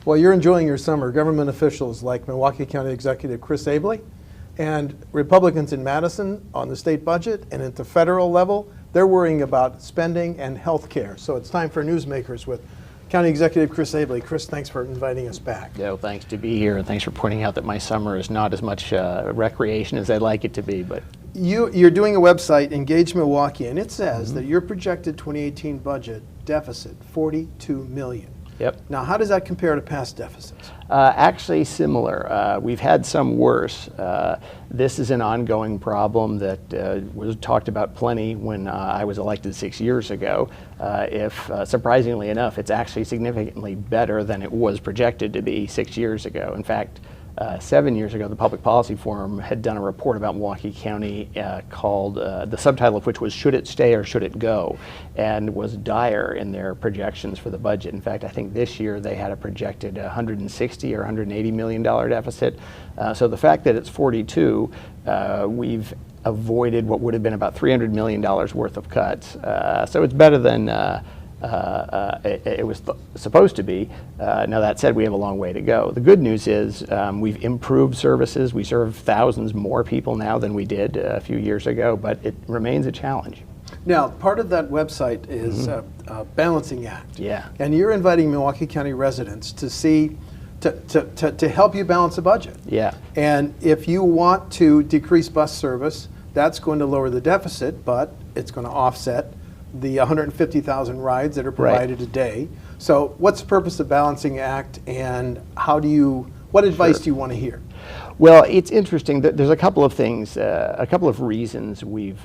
Well, you're enjoying your summer. Government officials like Milwaukee County Executive Chris Abele and Republicans in Madison on the state budget and at the federal level, they're worrying about spending and health care. So it's time for Newsmakers with County Executive Chris Abele. Chris, thanks for inviting us back. No, thanks to be here, and thanks for pointing out that my summer is not as much recreation as I'd like it to be. But you're doing a website, Engage Milwaukee, and it says that your projected 2018 budget deficit, $42 million. Yep. Now, how does that compare to past deficits? Actually similar. We've had some worse. This is an ongoing problem that was talked about plenty when I was elected 6 years ago. If surprisingly enough, it's actually significantly better than it was projected to be 6 years ago. In fact, 7 years ago, the Public Policy Forum had done a report about Milwaukee County called, the subtitle of which was "Should It Stay or Should It Go?" and was dire in their projections for the budget. In fact, I think this year they had a projected $160 or $180 million deficit. So the fact that it's 42, we've avoided what would have been about $300 million worth of cuts. So it's better than it was supposed to be. Now that said, we have a long way to go. The good news is we've improved services. We serve thousands more people now than we did a few years ago, but it remains a challenge. Now, part of that website is Balancing Act. Yeah. And you're inviting Milwaukee County residents to see, to help you balance a budget. Yeah. And if you want to decrease bus service, that's going to lower the deficit, but it's going to offset the 150,000 rides that are provided a day. So what's the purpose of Balancing Act, and what advice do you want to hear? Well, it's interesting that there's a couple of things, a couple of reasons we've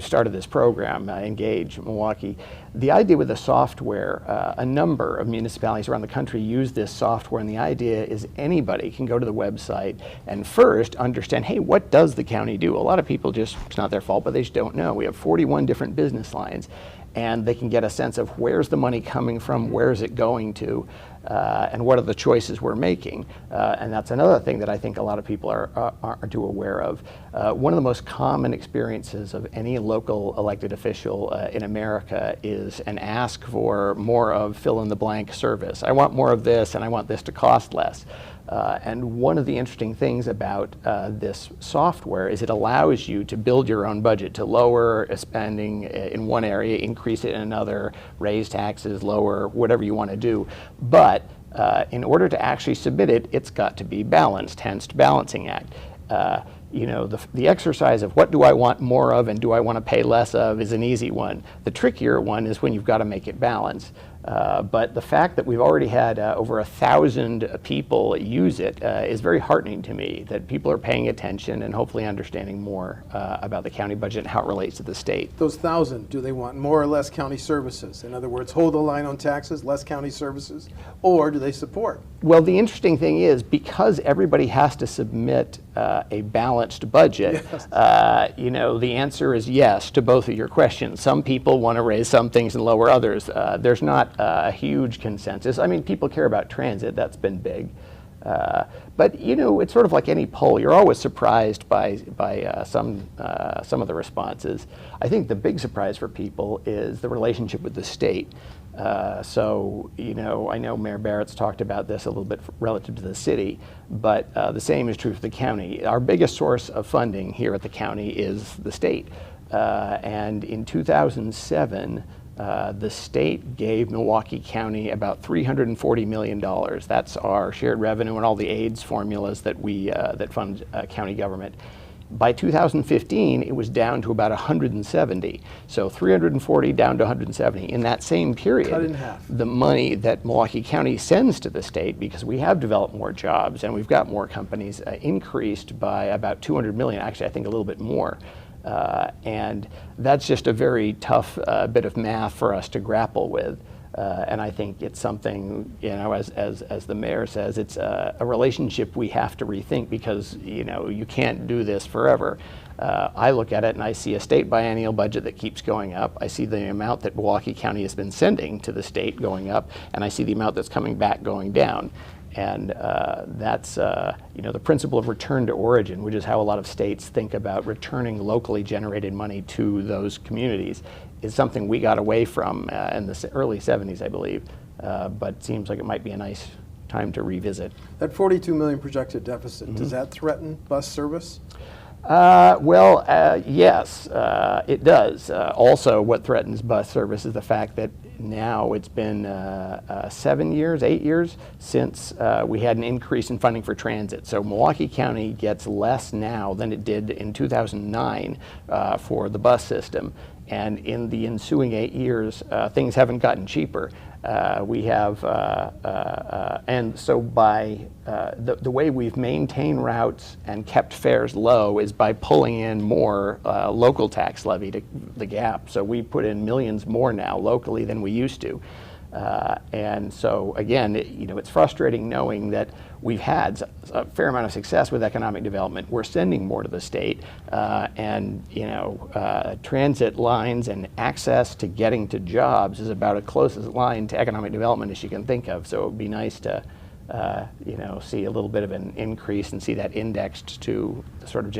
started this program, Engage Milwaukee. The idea with the software, a number of municipalities around the country use this software, and the idea is anybody can go to the website and first understand, hey, what does the county do? A lot of people it's not their fault, but they just don't know. We have 41 different business lines, and they can get a sense of where's the money coming from, where is it going to, and what are the choices we're making. And that's another thing that I think a lot of people aren't too aware of. One of the most common experiences of any local elected official in America is an ask for more of fill-in-the-blank service. I want more of this, and I want this to cost less. And one of the interesting things about this software is it allows you to build your own budget, to lower spending in one area, increase it in another, raise taxes, lower, whatever you want to do. But in order to actually submit it, it's got to be balanced, hence Balancing Act. The exercise of what do I want more of and do I want to pay less of is an easy one. The trickier one is when you've got to make it balance. But the fact that we've already had over 1,000 people use it is very heartening to me, that people are paying attention and hopefully understanding more about the county budget and how it relates to the state. Those 1,000, do they want more or less county services? In other words, hold the line on taxes, less county services, or do they support? Well, the interesting thing is, because everybody has to submit a balanced budget, Yes. The answer is yes to both of your questions. Some people want to raise some things and lower others. There's not a huge consensus. I mean, people care about transit. That's been big. But it's sort of like any poll. You're always surprised by some of the responses. I think the big surprise for people is the relationship with the state. I know Mayor Barrett's talked about this a little bit relative to the city, but the same is true for the county. Our biggest source of funding here at the county is the state. And in 2007, the state gave Milwaukee County about $340 million. That's our shared revenue and all the aids formulas that that fund county government. By 2015, it was down to about 170. So 340 down to 170. In that same period, cut in half. The money that Milwaukee County sends to the state, because we have developed more jobs and we've got more companies, increased by about 200 million. Actually, I think a little bit more. And that's just a very tough bit of math for us to grapple with. And I think it's something, as the mayor says, it's a relationship we have to rethink, because, you can't do this forever. I look at it and I see a state biennial budget that keeps going up. I see the amount that Milwaukee County has been sending to the state going up, and I see the amount that's coming back going down. And that's the principle of return to origin, which is how a lot of states think about returning locally generated money to those communities, is something we got away from in the early 70s, I believe. but it seems like it might be a nice time to revisit. That 42 million projected deficit, does that threaten bus service? Yes, it does. Also, what threatens bus service is the fact that now it's been 7 years, 8 years since we had an increase in funding for transit. So Milwaukee County gets less now than it did in 2009 for the bus system. And in the ensuing 8 years, things haven't gotten cheaper. And so by the way we've maintained routes and kept fares low is by pulling in more local tax levy to the gap. So we put in millions more now locally than we used to. And so again, it's frustrating knowing that we've had a fair amount of success with economic development. We're sending more to the state, and transit lines and access to getting to jobs is about as closest line to economic development as you can think of. So it would be nice to see a little bit of an increase and see that indexed to the sort of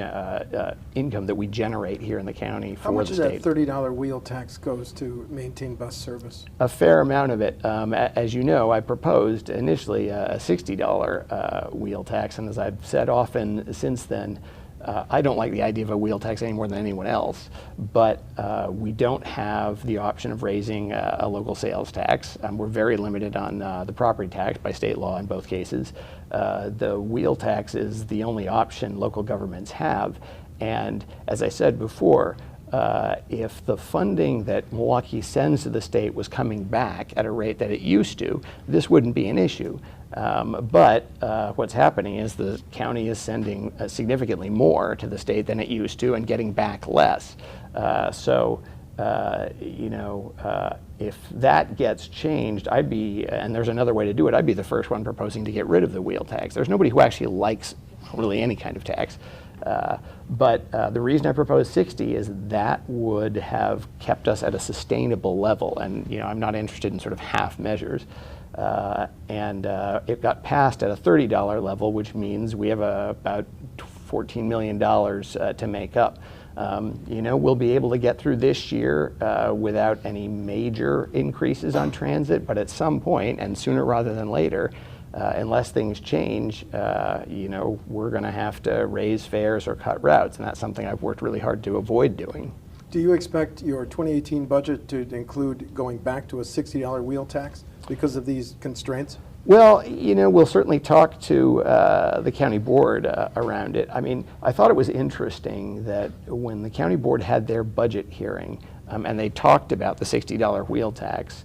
income that we generate here in the county for the state. How much of that $30 wheel tax goes to maintain bus service? A fair amount of it. As you know, I proposed initially a $60 wheel tax, and as I've said often since then, I don't like the idea of a wheel tax any more than anyone else, but we don't have the option of raising a local sales tax. We're very limited on the property tax by state law in both cases. The wheel tax is the only option local governments have, and as I said before, if the funding that Milwaukee sends to the state was coming back at a rate that it used to, this wouldn't be an issue. But what's happening is the county is sending significantly more to the state than it used to and getting back less. If that gets changed, and there's another way to do it, I'd be the first one proposing to get rid of the wheel tax. There's nobody who actually likes really any kind of tax. But the reason I proposed 60 is that would have kept us at a sustainable level. And I'm not interested in sort of half measures. It got passed at a $30 level, which means we have about $14 million to make up. We'll be able to get through this year without any major increases on transit, but at some point, and sooner rather than later, unless things change, we're going to have to raise fares or cut routes, and that's something I've worked really hard to avoid doing. Do you expect your 2018 budget to include going back to a $60 wheel tax because of these constraints? Well, we'll certainly talk to the county board around it. I mean, I thought it was interesting that when the county board had their budget hearing and they talked about the $60 wheel tax,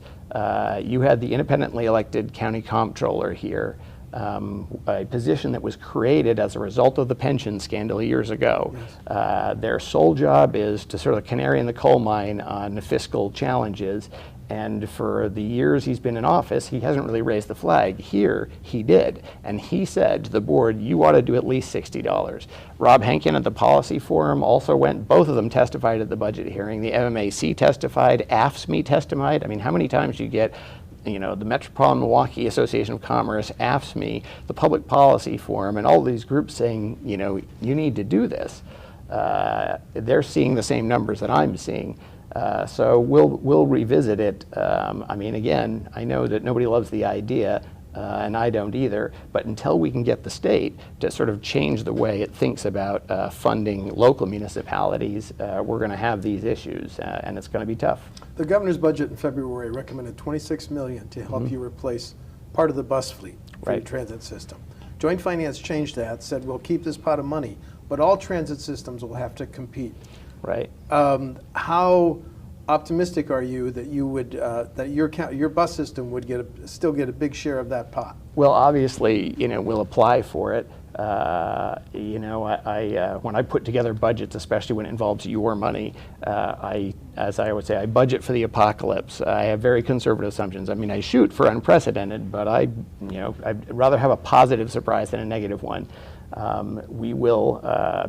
you had the independently elected county comptroller here, a position that was created as a result of the pension scandal years ago. Yes. Their sole job is to sort of canary in the coal mine on the fiscal challenges. And for the years he's been in office, he hasn't really raised the flag. Here, he did. And he said to the board, you ought to do at least $60. Rob Henkin at the Policy Forum also went, both of them testified at the budget hearing. The MMAC testified, AFSCME testified. I mean, how many times do you get the Metropolitan Milwaukee Association of Commerce, AFSCME, the Public Policy Forum, and all these groups saying, you need to do this. They're seeing the same numbers that I'm seeing. So we'll revisit it. Again, I know that nobody loves the idea, and I don't either, but until we can get the state to sort of change the way it thinks about funding local municipalities, we're going to have these issues, and it's going to be tough. The governor's budget in February recommended $26 million to help you replace part of the bus fleet for the transit system. Joint Finance changed that, said we'll keep this pot of money, but all transit systems will have to compete. Right. How optimistic are you that you would that your bus system would still get a big share of that pot? Well, obviously, we'll apply for it. When I put together budgets, especially when it involves your money, as I would say, I budget for the apocalypse. I have very conservative assumptions. I mean, I shoot for unprecedented, but I'd rather have a positive surprise than a negative one. We will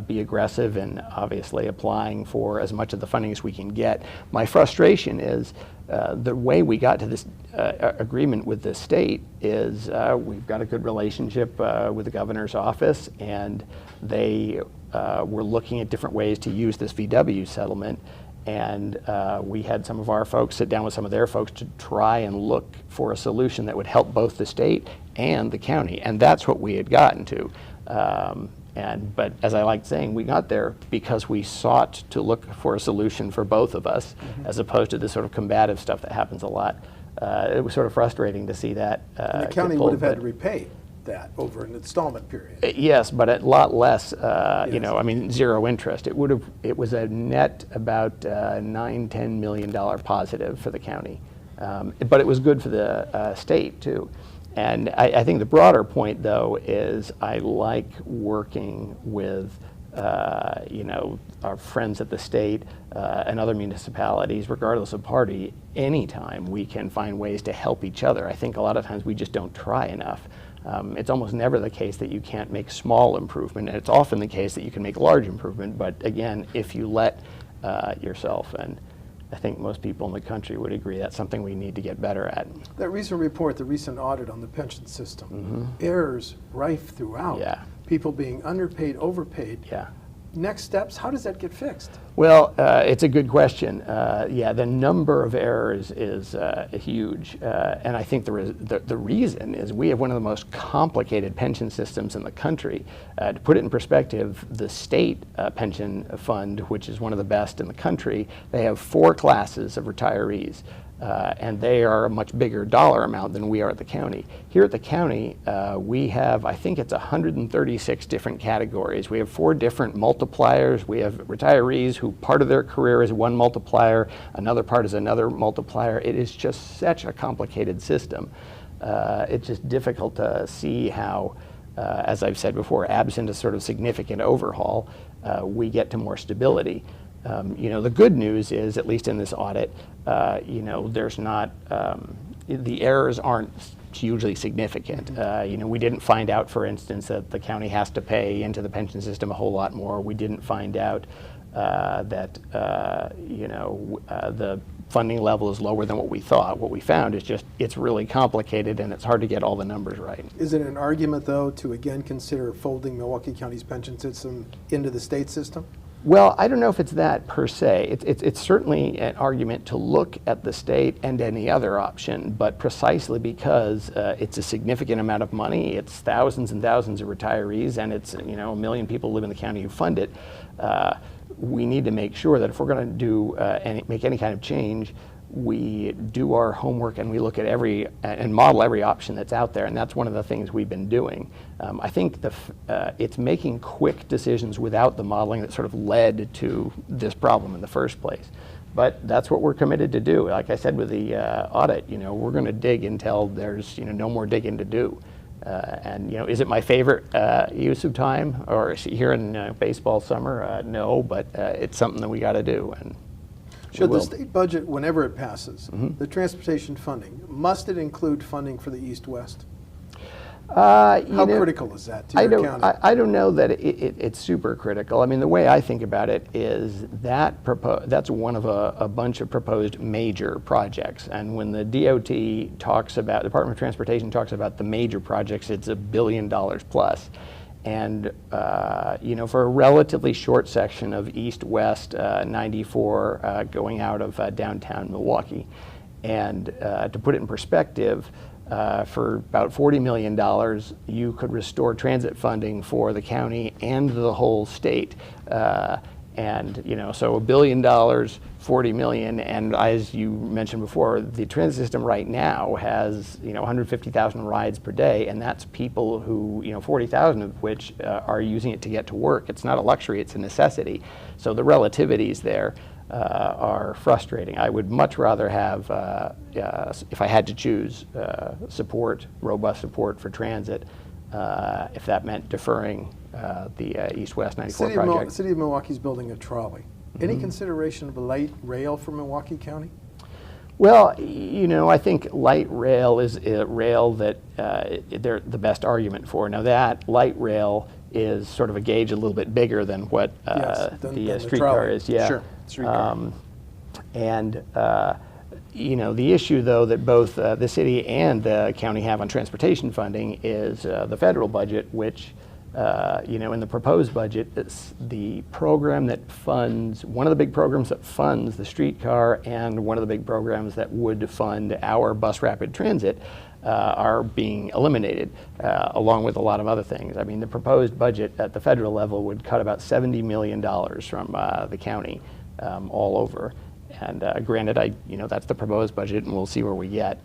be aggressive in obviously applying for as much of the funding as we can get. My frustration is the way we got to this agreement with the state is we've got a good relationship with the governor's office, and they were looking at different ways to use this VW settlement. And we had some of our folks sit down with some of their folks to try and look for a solution that would help both the state and the county. And that's what we had gotten to. But as I like saying, we got there because we sought to look for a solution for both of us, as opposed to this sort of combative stuff that happens a lot. It was sort of frustrating to see that. And the county would have had to repay that over an installment period. Yes, but a lot less, Yes. you know, I mean, zero interest. It was a net about $9–10 million positive for the county. But it was good for the state too. And I think the broader point though is I like working with you know, our friends at the state and other municipalities, regardless of party. Anytime we can find ways to help each other. I think a lot of times we just don't try enough. It's almost never the case that you can't make small improvement, and it's often the case that you can make large improvement, but again, if you let yourself, and I think most people in the country would agree that's something we need to get better at. That recent report, the recent audit on the pension system, errors rife throughout. Yeah. People being underpaid, overpaid. Yeah. Next steps, how does that get fixed? Well, it's a good question. Yeah, the number of errors is huge, and I think the reason is we have one of the most complicated pension systems in the country. To put it in perspective, the state pension fund, which is one of the best in the country, they have 4 classes of retirees. And they are a much bigger dollar amount than we are at the county. Here at the county, we have, I think it's 136 different categories. We have 4 different multipliers. We have retirees who part of their career is one multiplier, another part is another multiplier. It is just such a complicated system. It's just difficult to see how, as I've said before, absent a sort of significant overhaul, we get to more stability. You know, the good news is, at least in this audit, you know, there's not, the errors aren't hugely significant. You know, we didn't find out, for instance, that the county has to pay into the pension system a whole lot more. We didn't find out that, you know, the funding level is lower than what we thought. What we found is just, it's really complicated and it's hard to get all the numbers right. Is it an argument, though, to again consider folding Milwaukee County's pension system into the state system? Well, I don't know if it's that per se. It's certainly an argument to look at the state and any other option, but precisely because it's a significant amount of money, it's thousands and thousands of retirees, and it's, you know, 1 million people live in the county who fund it. We need to make sure that if we're going to do make any kind of change, we do our homework and we look at every and model every option that's out there, and that's one of the things we've been doing. I think it's making quick decisions without the modeling that sort of led to this problem in the first place. But that's what we're committed to do. Like I said with the audit, you know, we're going to dig until there's, you know, no more digging to do. And, you know, is it my favorite use of time, or here in baseball summer? No, but it's something that we got to do. And should the state budget, whenever it passes, the transportation funding, must it include funding for the East-West? How critical is that to your county? I don't know that it's super critical. I mean, the way I think about it is that's one of a bunch of proposed major projects. And when the DOT talks about, the Department of Transportation talks about the major projects, it's $1 billion plus. And, you know, for a relatively short section of East-West 94 going out of downtown Milwaukee. And to put it in perspective, for about $40 million, you could restore transit funding for the county and the whole state. And, you know, so $1 billion, $40 million, and as you mentioned before, the transit system right now has, you know, 150,000 rides per day, and that's people who, you know, 40,000 of which are using it to get to work. It's not a luxury, it's a necessity. So the relativities there are frustrating. I would much rather have, if I had to choose, robust support for transit, if that meant deferring the East-West 94 project. City of Milwaukee's building a trolley. Any consideration of light rail for Milwaukee County? Well, you know, I think light rail is a rail that they're the best argument for. Now that light rail is sort of a gauge a little bit bigger than what the streetcar is. Yeah. Sure. Streetcar. You know, the issue, though, that both the city and the county have on transportation funding is the federal budget, which In the proposed budget, it's the program that funds, one of the big programs that funds the streetcar and one of the big programs that would fund our bus rapid transit are being eliminated, along with a lot of other things. I mean, the proposed budget at the federal level would cut about $70 million from the county all over. And granted, that's the proposed budget, and we'll see where we get.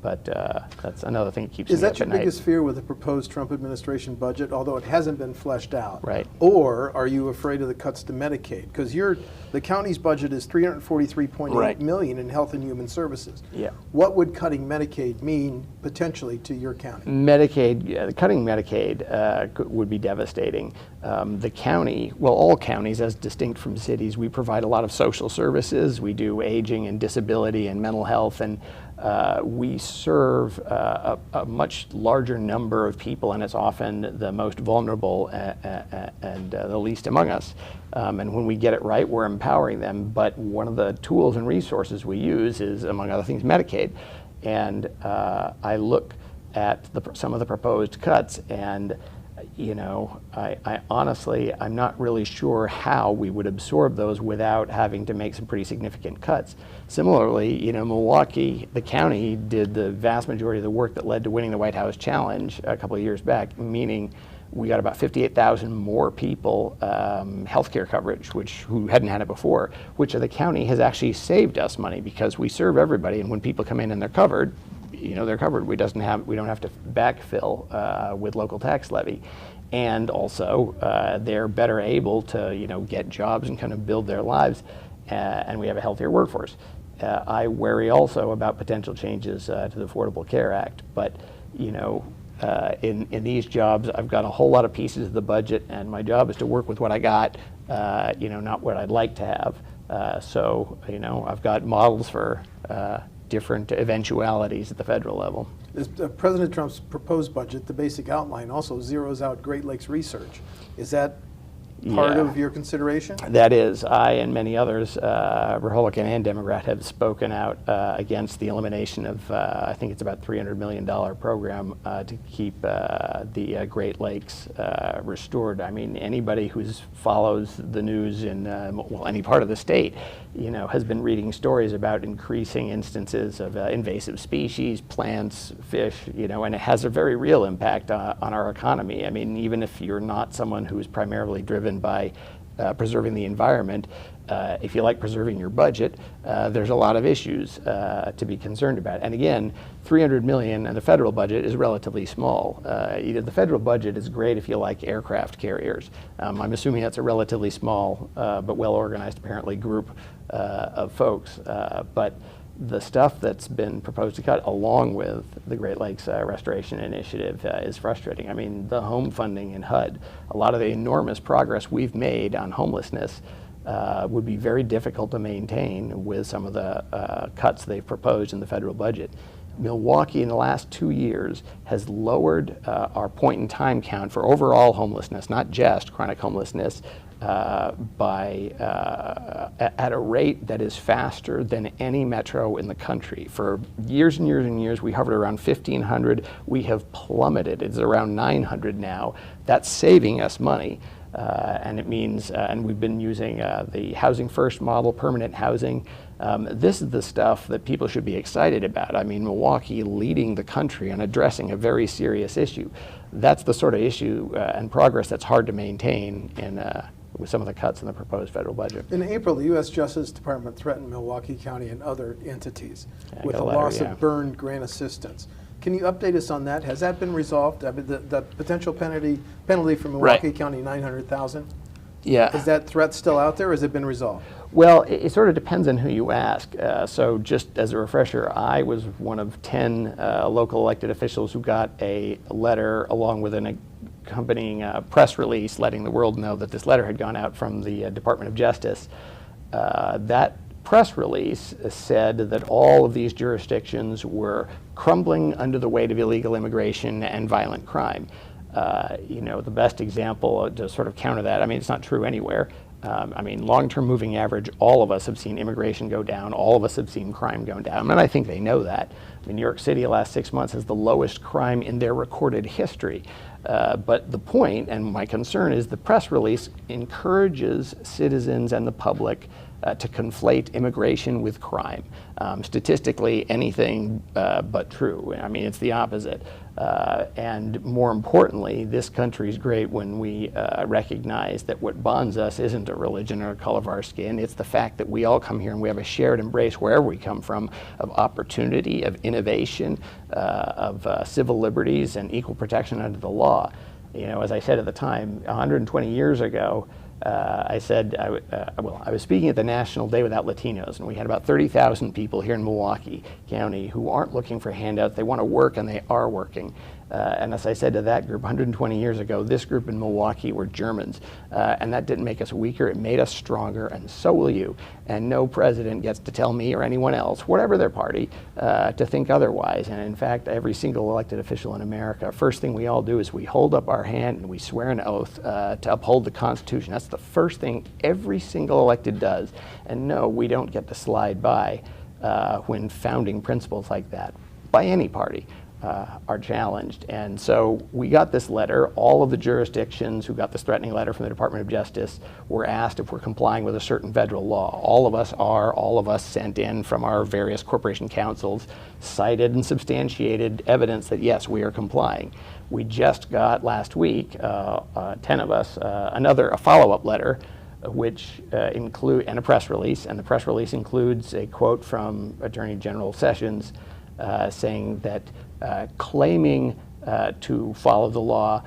But that's another thing that keeps me up at night. Is that your biggest fear with the proposed Trump administration budget, although it hasn't been fleshed out? Right. Or are you afraid of the cuts to Medicaid? Because the county's budget is $343.8 million in health and human services. Yeah. What would cutting Medicaid mean potentially to your county? Cutting Medicaid would be devastating. The county, well, all counties, as distinct from cities, we provide a lot of social services. We do aging and disability and mental health, and we serve a much larger number of people, and it's often the most vulnerable and the least among us. And when we get it right, we're empowering them. But one of the tools and resources we use is, among other things, Medicaid. And I look at some of the proposed cuts, and I honestly, I'm not really sure how we would absorb those without having to make some pretty significant cuts. Similarly, Milwaukee, the county, did the vast majority of the work that led to winning the White House challenge a couple of years back, meaning we got about 58,000 more people healthcare coverage, who hadn't had it before, which the county has actually saved us money because we serve everybody, and when people come in and they're covered, they're covered. We don't have to backfill with local tax levy, and also they're better able to get jobs and kind of build their lives, and we have a healthier workforce. I worry also about potential changes to the Affordable Care Act, but in these jobs, I've got a whole lot of pieces of the budget, and my job is to work with what I got, not what I'd like to have. So I've got models for different eventualities at the federal level. President Trump's proposed budget, the basic outline, also zeroes out Great Lakes research. Is that part of your consideration? That is. I and many others, Republican and Democrat, have spoken out against the elimination of, I think it's about $300 million program to keep the Great Lakes restored. I mean, anybody who follows the news in any part of the state, has been reading stories about increasing instances of invasive species, plants, fish, and it has a very real impact on our economy. I mean, even if you're not someone who is primarily driven by preserving the environment, if you like preserving your budget, there's a lot of issues to be concerned about. And again, $300 million in the federal budget is relatively small. The federal budget is great if you like aircraft carriers. I'm assuming that's a relatively small but well-organized, apparently, group of folks. But the stuff that's been proposed to cut, along with the Great Lakes Restoration Initiative, is frustrating. I mean, the home funding in HUD, a lot of the enormous progress we've made on homelessness would be very difficult to maintain with some of the cuts they've proposed in the federal budget. Milwaukee in the last 2 years has lowered our point-in-time count for overall homelessness, not just chronic homelessness, at a rate that is faster than any metro in the country. For years and years and years, we hovered around 1,500. We have plummeted. It's around 900 now. That's saving us money. And it means, and we've been using the Housing First model, permanent housing. This is the stuff that people should be excited about. I mean, Milwaukee leading the country on addressing a very serious issue. That's the sort of issue and progress that's hard to maintain with some of the cuts in the proposed federal budget. In April, the U.S. Justice Department threatened Milwaukee County and other entities with a loss of burned grant assistance. Can you update us on that? Has that been resolved? I mean, the potential penalty for Milwaukee County, $900,000. Yeah. Is that threat still out there, or has it been resolved? Well, it sort of depends on who you ask. So just as a refresher, I was one of 10 local elected officials who got a letter along with an accompanying press release letting the world know that this letter had gone out from the Department of Justice. That press release said that all of these jurisdictions were crumbling under the weight of illegal immigration and violent crime. The best example to sort of counter that, I mean, it's not true anywhere, I mean, long-term moving average, all of us have seen immigration go down, all of us have seen crime go down, and I think they know that. I mean, New York City, the last 6 months, has the lowest crime in their recorded history. But the point, and my concern, is the press release encourages citizens and the public to conflate immigration with crime. Statistically, anything but true. I mean, it's the opposite. And more importantly, this country's great when we recognize that what bonds us isn't a religion or a color of our skin. It's the fact that we all come here and we have a shared embrace wherever we come from of opportunity, of innovation, of civil liberties and equal protection under the law. You know, as I said at the time, 120 years ago, I said, I was speaking at the National Day Without Latinos, and we had about 30,000 people here in Milwaukee County who aren't looking for handouts. They want to work, and they are working. And as I said to that group 120 years ago, this group in Milwaukee were Germans. And that didn't make us weaker. It made us stronger, and so will you. And no president gets to tell me or anyone else, whatever their party, to think otherwise. And in fact, every single elected official in America, first thing we all do is we hold up our hand and we swear an oath to uphold the Constitution. That's the first thing every single elected does. And no, we don't get to slide by when founding principles like that, by any party, are challenged. And so we got this letter. All of the jurisdictions who got this threatening letter from the Department of Justice were asked if we're complying with a certain federal law. All of us are. All of us sent in from our various corporation councils cited and substantiated evidence that yes, we are complying. We just got last week, 10 of us, a follow-up letter which include, and a press release, and the press release includes a quote from Attorney General Sessions saying that claiming to follow the law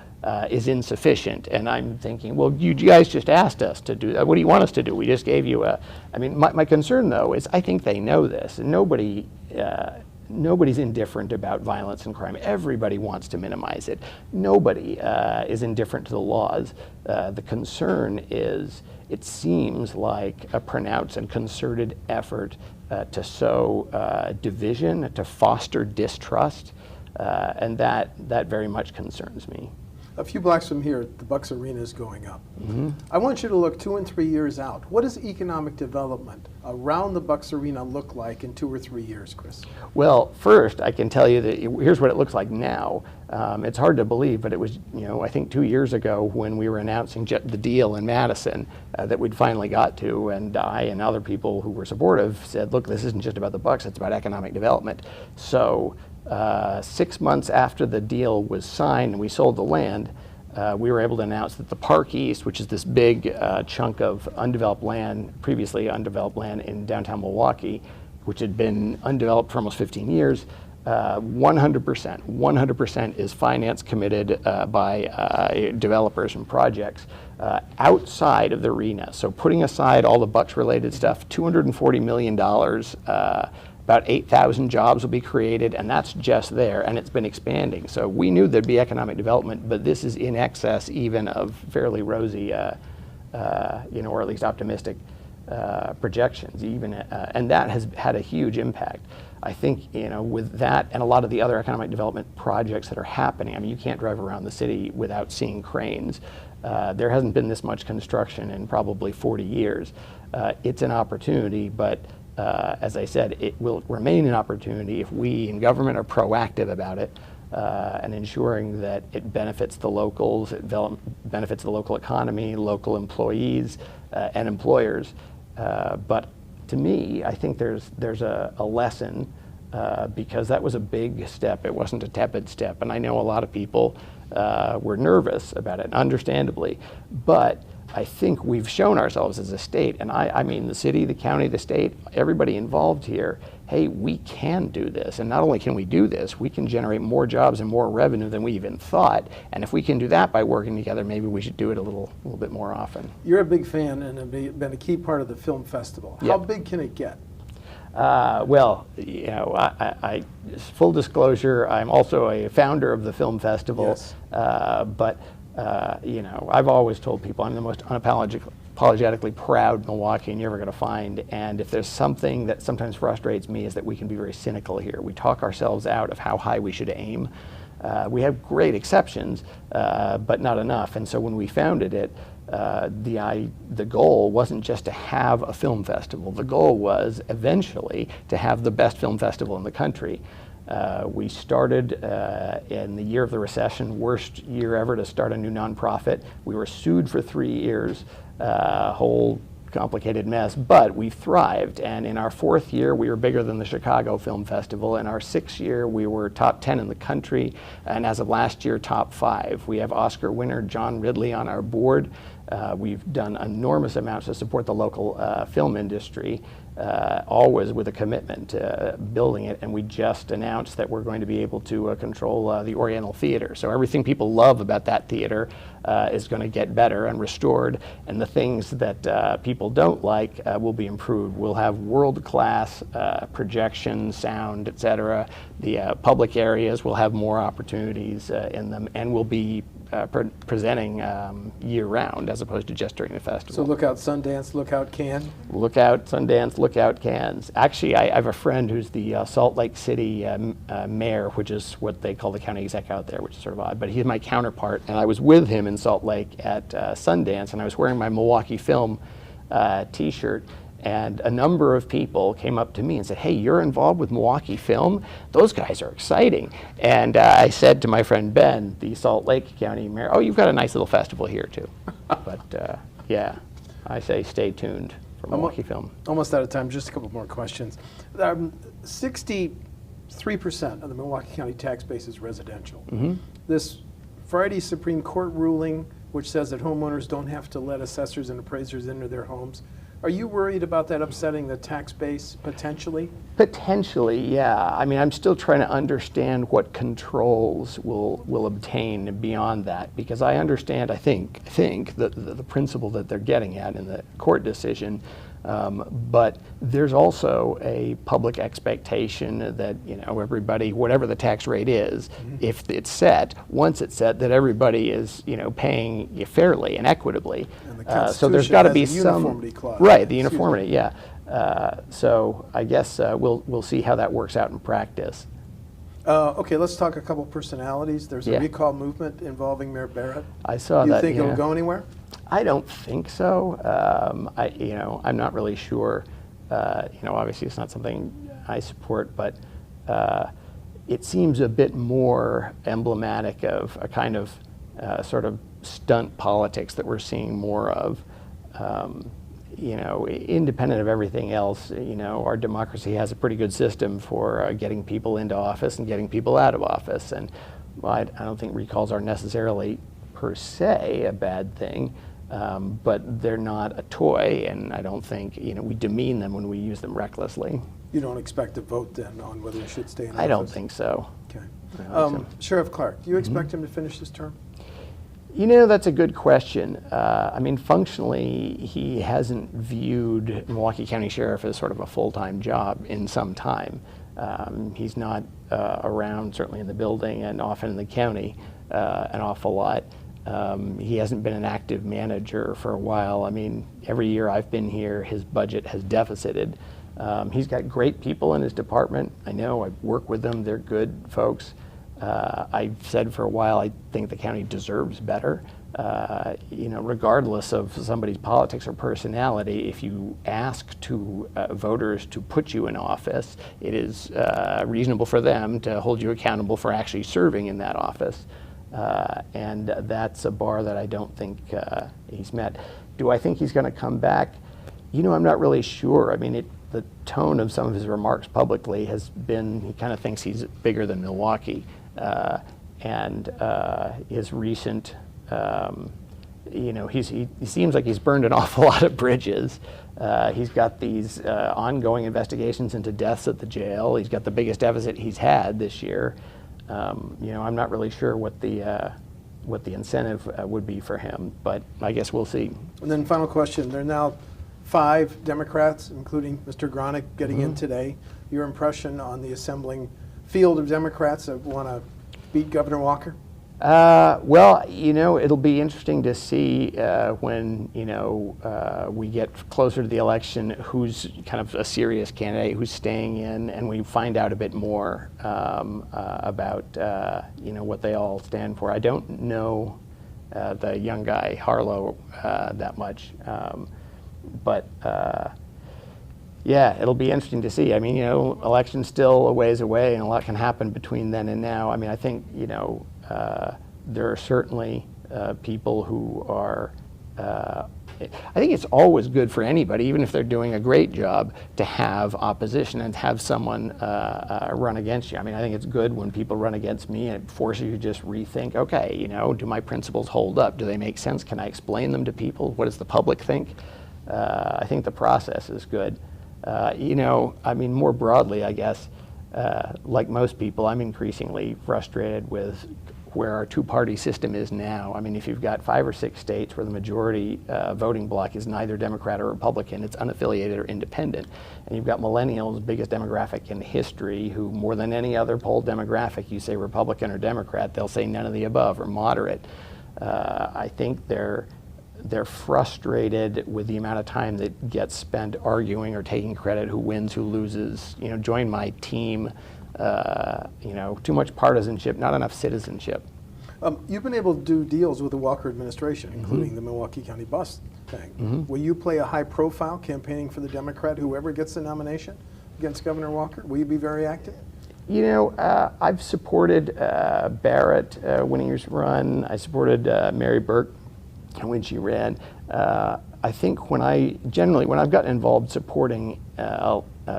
is insufficient. And I'm thinking, well, you guys just asked us to do that. What do you want us to do? We just gave you I mean, my concern, though, is I think they know this. And nobody's indifferent about violence and crime. Everybody wants to minimize it. Nobody is indifferent to the laws. The concern is it seems like a pronounced and concerted effort to sow division, to foster distrust, and that very much concerns me. A few blocks from here, the Bucks Arena is going up. Mm-hmm. I want you to look 2 and 3 years out. What does economic development around the Bucks Arena look like in 2 or 3 years, Chris? Well, first, I can tell you that here's what it looks like now. It's hard to believe, but it was, I think 2 years ago when we were announcing the deal in Madison that we'd finally got to, and I and other people who were supportive said, look, this isn't just about the Bucks, it's about economic development. So 6 months after the deal was signed and we sold the land, we were able to announce that the Park East, which is this big chunk of undeveloped land, previously undeveloped land in downtown Milwaukee, which had been undeveloped for almost 15 years, 100% is finance committed by developers and projects outside of the arena. So putting aside all the Bucks-related stuff, $240 million, about 8,000 jobs will be created, and that's just there, and it's been expanding. So we knew there'd be economic development, but this is in excess even of fairly rosy, or at least optimistic projections, and that has had a huge impact. I think, with that and a lot of the other economic development projects that are happening, I mean, you can't drive around the city without seeing cranes. There hasn't been this much construction in probably 40 years. It's an opportunity, but as I said, it will remain an opportunity if we in government are proactive about it and ensuring that it benefits the locals, it benefits the local economy, local employees, and employers. But to me, I think there's a lesson because that was a big step. It wasn't a tepid step. And I know a lot of people were nervous about it, understandably. But I think we've shown ourselves as a state, and I mean the city, the county, the state, everybody involved here, hey, we can do this. And not only can we do this, we can generate more jobs and more revenue than we even thought. And if we can do that by working together, maybe we should do it a little bit more often. You're a big fan and have been a key part of the film festival. How big can it get? Well, full disclosure, I'm also a founder of the film festival, yes. But I've always told people I'm the most unapologetically proud Milwaukeean you're ever going to find. And if there's something that sometimes frustrates me is that we can be very cynical here. We talk ourselves out of how high we should aim. We have great exceptions, but not enough. And so when we founded it, the goal wasn't just to have a film festival. The goal was eventually to have the best film festival in the country. We started in the year of the recession, worst year ever to start a new nonprofit. We were sued for 3 years, whole complicated mess, but we thrived. And in our 4th year, we were bigger than the Chicago Film Festival. In our 6th year, we were top 10 in the country. And as of last year, top 5. We have Oscar winner John Ridley on our board. We've done enormous amounts to support the local film industry, always with a commitment to building it. And we just announced that we're going to be able to control the Oriental Theater. So everything people love about that theater is going to get better and restored. And the things that people don't like will be improved. We'll have world-class projection, sound, etc. The public areas will have more opportunities in them, and will be presenting year-round as opposed to just during the festival. So look out Sundance, look out Cannes. Look out Sundance, look out Cannes. Actually, I have a friend who's the Salt Lake City mayor, which is what they call the county exec out there, which is sort of odd, but he's my counterpart. And I was with him in Salt Lake at Sundance, and I was wearing my Milwaukee Film t-shirt. And a number of people came up to me and said, "Hey, you're involved with Milwaukee Film? Those guys are exciting." And I said to my friend Ben, the Salt Lake County mayor, "Oh, you've got a nice little festival here too." But yeah, I say stay tuned for Milwaukee Film. Almost out of time, just a couple more questions. 63% of the Milwaukee County tax base is residential. This Friday Supreme Court ruling, which says that homeowners don't have to let assessors and appraisers into their homes, are you worried about that upsetting the tax base potentially? Potentially, yeah. I mean, I'm still trying to understand what controls will obtain beyond that, because I understand, I think the principle that they're getting at in the court decision, but there's also a public expectation that, you know, everybody, whatever the tax rate is, if it's set, once it's set, that everybody is, you know, paying fairly and equitably. And so there's got to be some uniformity clause. Right, the uniformity, yeah. So I guess we'll see how that works out in practice. Okay, let's talk a couple personalities. There's a Yeah. recall movement involving Mayor Barrett. I saw You that. think yeah. it'll go anywhere? I don't think so. I'm not really sure. Obviously it's not something I support, but it seems a bit more emblematic of a kind of sort of stunt politics that we're seeing more of. Independent of everything else, our democracy has a pretty good system for getting people into office and getting people out of office. And I don't think recalls are necessarily per se a bad thing, but they're not a toy, and I don't think we demean them when we use them recklessly. You don't expect a vote then on whether he should stay in office? I don't think so. Okay. So. Sheriff Clark, do you expect him to finish his term? That's a good question. Functionally, he hasn't viewed Milwaukee County Sheriff as sort of a full-time job in some time. He's not around, certainly in the building and often in the county, an awful lot. He hasn't been an active manager for a while. Every year I've been here, his budget has deficited. He's got great people in his department. I know, I work with them, they're good folks. I've said for a while, I think the county deserves better. Regardless of somebody's politics or personality, if you ask voters to put you in office, it is reasonable for them to hold you accountable for actually serving in that office. And that's a bar that I don't think he's met. Do I think he's going to come back? I'm not really sure. The tone of some of his remarks publicly has been, he kind of thinks he's bigger than Milwaukee. And his recent, he seems like he's burned an awful lot of bridges. He's got these ongoing investigations into deaths at the jail. He's got the biggest deficit he's had this year. I'm not really sure what the incentive would be for him, but I guess we'll see. And then final question, there are now 5 Democrats, including Mr. Gronick, getting in today. Your impression on the assembling field of Democrats that want to beat Governor Walker? It'll be interesting to see when, we get closer to the election, who's kind of a serious candidate, who's staying in, and we find out a bit more about, what they all stand for. I don't know the young guy Harlow that much. But yeah, it'll be interesting to see. I mean, election's still a ways away, and a lot can happen between then and now. I mean, I think, there are certainly people who are, I think it's always good for anybody, even if they're doing a great job, to have opposition and have someone run against you. I mean, I think it's good when people run against me, and it forces you to just rethink, okay, do my principles hold up? Do they make sense? Can I explain them to people? What does the public think? I think the process is good. I mean, more broadly, I guess, like most people, I'm increasingly frustrated with where our two-party system is now. I mean, if you've got 5 or 6 states where the majority voting bloc is neither Democrat or Republican, it's unaffiliated or independent, and you've got millennials, biggest demographic in history, who more than any other polled demographic, you say Republican or Democrat, they'll say none of the above or moderate. I think they're frustrated with the amount of time that gets spent arguing or taking credit who wins, who loses. Join my team. Too much partisanship, not enough citizenship. You've been able to do deals with the Walker administration, including the Milwaukee County bus thing. Will you play a high profile campaigning for the Democrat, whoever gets the nomination against Governor Walker? Will you be very active? I've supported Barrett winning his run. I supported Mary Burke when she ran. I think when I've gotten involved supporting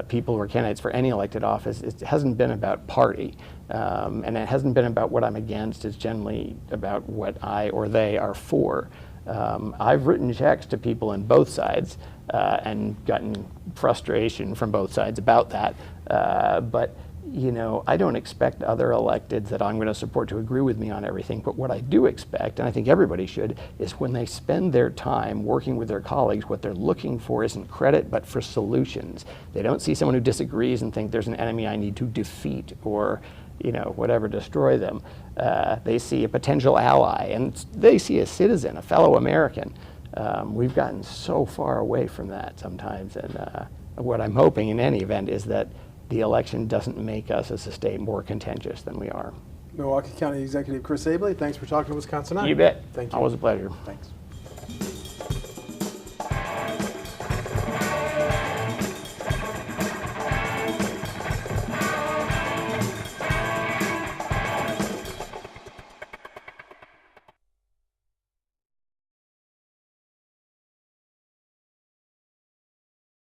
people who are candidates for any elected office, it hasn't been about party, and it hasn't been about what I'm against. It's generally about what I or they are for. I've written checks to people on both sides and gotten frustration from both sides about that. But I don't expect other electeds that I'm going to support to agree with me on everything, but what I do expect, and I think everybody should, is when they spend their time working with their colleagues, what they're looking for isn't credit, but for solutions. They don't see someone who disagrees and think there's an enemy I need to defeat or, whatever, destroy them. They see a potential ally, and they see a citizen, a fellow American. We've gotten so far away from that sometimes, and what I'm hoping in any event is that the election doesn't make us as a state more contentious than we are. Milwaukee County Executive Chris Abele, thanks for talking to WisconsinEye. You bet. Thank you. Always a pleasure. Thanks.